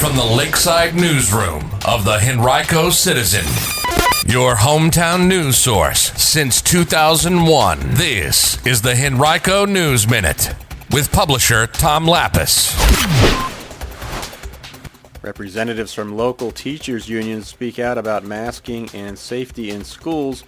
from the Lakeside Newsroom of the Henrico Citizen, your hometown news source since 2001. This is the Henrico News Minute with publisher Tom Lapis. Representatives from local teachers' unions speak out about masking and safety in schools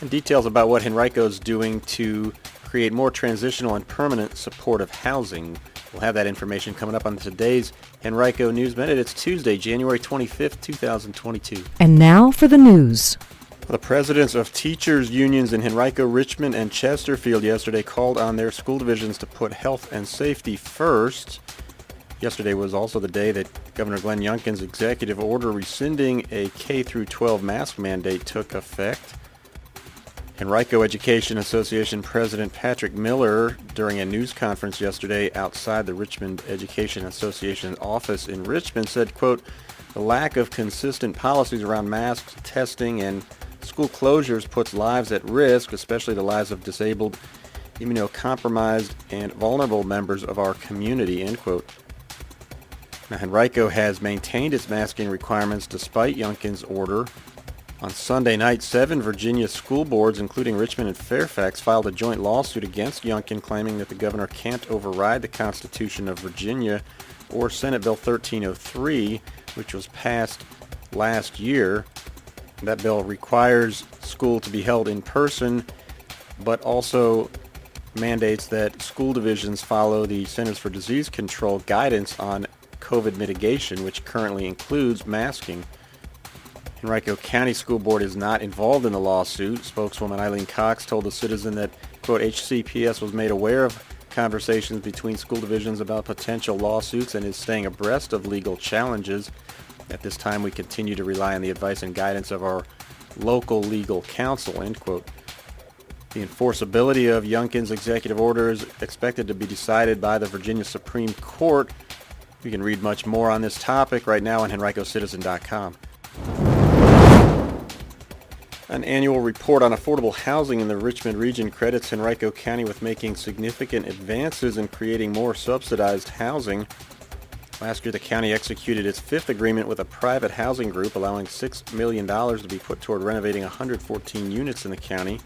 and details about what Henrico is doing to create more transitional and permanent supportive housing. We'll have that information coming up on today's Henrico News Minute. It's Tuesday, January 25th, 2022. And now for the news. The presidents of teachers' unions in Henrico, Richmond, and Chesterfield yesterday called on their school divisions to put health and safety first. Yesterday was also the day that Governor Glenn Youngkin's executive order rescinding a K-12 mask mandate took effect. Henrico Education Association President Patrick Miller, during a news conference yesterday outside the Richmond Education Association office in Richmond, said, quote, "The lack of consistent policies around masks, testing, and school closures puts lives at risk, especially the lives of disabled, immunocompromised, and vulnerable members of our community," end quote. Now, Henrico has maintained its masking requirements despite Youngkin's order. On Sunday night, 7 Virginia school boards, including Richmond and Fairfax, filed a joint lawsuit against Youngkin, claiming that the governor can't override the Constitution of Virginia or Senate Bill 1303, which was passed last year. That bill requires school to be held in person, but also mandates that school divisions follow the Centers for Disease Control guidance on COVID mitigation, which currently includes masking. Henrico County School Board is not involved in the lawsuit. Spokeswoman Eileen Cox told the Citizen that, quote, "HCPS was made aware of conversations between school divisions about potential lawsuits and is staying abreast of legal challenges. At this time, we continue to rely on the advice and guidance of our local legal counsel," end quote. The enforceability of Youngkin's executive order is expected to be decided by the Virginia Supreme Court. You can read much more on this topic right now on henricocitizen.com. An annual report on affordable housing in the Richmond region credits Henrico County with making significant advances in creating more subsidized housing. Last year, the county executed its 5th agreement with a private housing group, allowing $6 million to be put toward renovating 114 units in the county.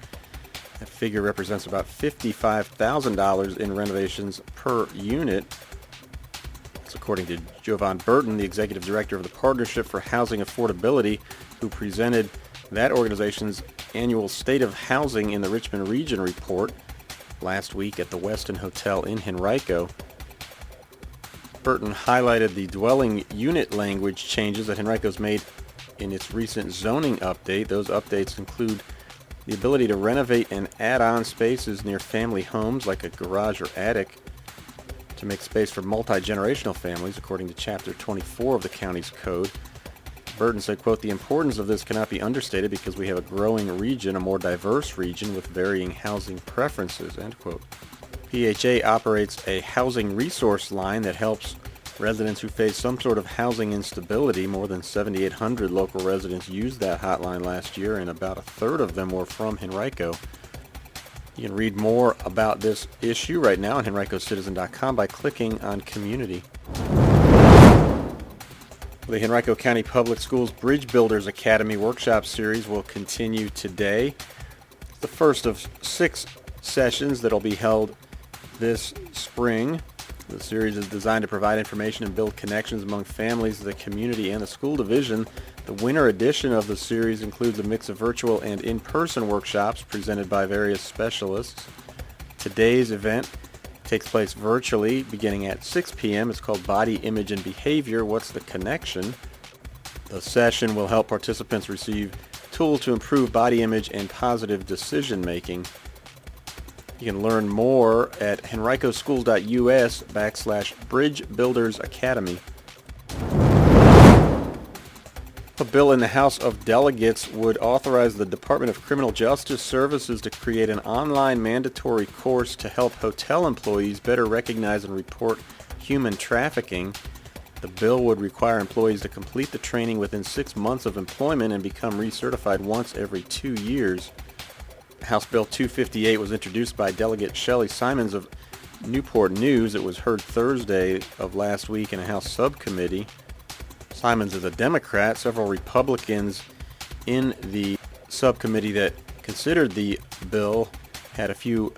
That figure represents about $55,000 in renovations per unit. That's according to Jovan Burton, the executive director of the Partnership for Housing Affordability, who presented that organization's annual State of Housing in the Richmond Region report last week at the Westin Hotel in Henrico. Burton highlighted the dwelling unit language changes that Henrico's made in its recent zoning update. Those updates include the ability to renovate and add on spaces near family homes like a garage or attic to make space for multi-generational families, according to Chapter 24 of the county's code. Burton said, quote, "The importance of this cannot be understated because we have a growing region, a more diverse region with varying housing preferences," end quote. PHA operates a housing resource line that helps residents who face some sort of housing instability. More than 7,800 local residents used that hotline last year, and about a third of them were from Henrico. You can read more about this issue right now on henricocitizen.com by clicking on Community. The Henrico County Public Schools Bridge Builders Academy Workshop Series will continue today. It's the first of 6 sessions that will be held this spring. The series is designed to provide information and build connections among families, the community, and the school division. The winter edition of the series includes a mix of virtual and in-person workshops presented by various specialists. Today's event takes place virtually beginning at 6 p.m. It's called Body, Image, and Behavior. What's the connection? The session will help participants receive tools to improve body image and positive decision making. You can learn more at henricoschools.us/Bridge Builders Academy. A bill in the House of Delegates would authorize the Department of Criminal Justice Services to create an online mandatory course to help hotel employees better recognize and report human trafficking. The bill would require employees to complete the training within 6 months of employment and become recertified once every 2 years. House Bill 258 was introduced by Delegate Shelley Simons of Newport News. It was heard Thursday of last week in a House subcommittee. Simons is a Democrat. Several Republicans in the subcommittee that considered the bill had a few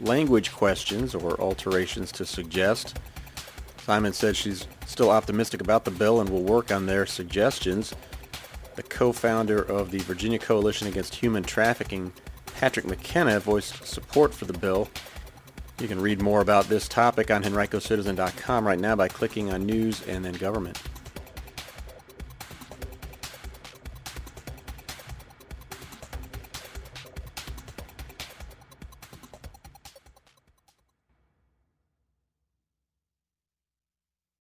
language questions or alterations to suggest. Simons said she's still optimistic about the bill and will work on their suggestions. The co-founder of the Virginia Coalition Against Human Trafficking, Patrick McKenna, voiced support for the bill. You can read more about this topic on henricocitizen.com right now by clicking on News and then Government.